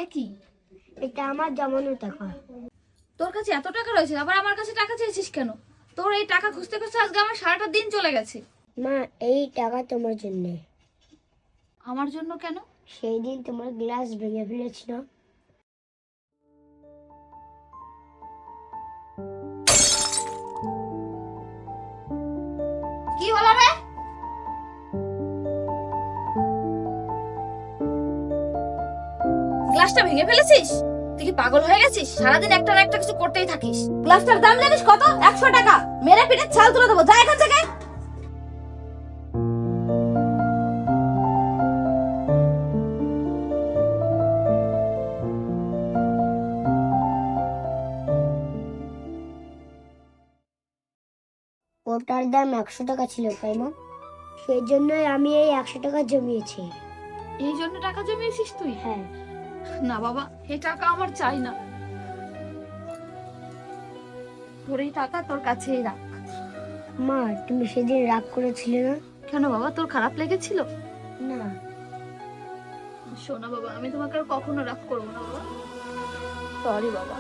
এ কি? এটা আমার জমানো টাকা। তোর কাছে এত টাকা রয়েছে, আবার আমার কাছে টাকা চেয়েছিস কেন? তোর এই টাকা খুঁজতে খুঁজতে আজকে আমার সারাটা দিন চলে গেছে। মা, এই টাকা তোমার জন্য। আমার জন্য কেন? সেই দিন তোমার গ্লাস ভেঙে ফেলেছিল। কি হলো রে? গ্লাসটা ভেঙে ফেলেছিস? তুই কি পাগল হয়ে গেছিস? সারাদিন একটা না একটা কিছু করতেই থাকিস। গ্লাসটার দাম জানিস কত? 100 টাকা। মেরে পিঠে ছাল তুলে দেবো, যা এখান থেকে। ওটার দাম 100 টাকা ছিল, তাই না? সেই জন্যই আমি এই 100 টাকা জমিয়েছি। এই জন্য টাকা জমিয়েছিস তুই? হ্যাঁ। না বাবা, এই টাকা আমার চাই না। তোর এই টাকা তোর কাছেই রাখ। মা, তুমি সেদিন রাগ করেছিলে না? কেন বাবা, তোর খারাপ লেগেছিল? না। শোনা বাবা, আমি তোমাকে আর কখনো রাগ করবো না বাবা। সরি বাবা।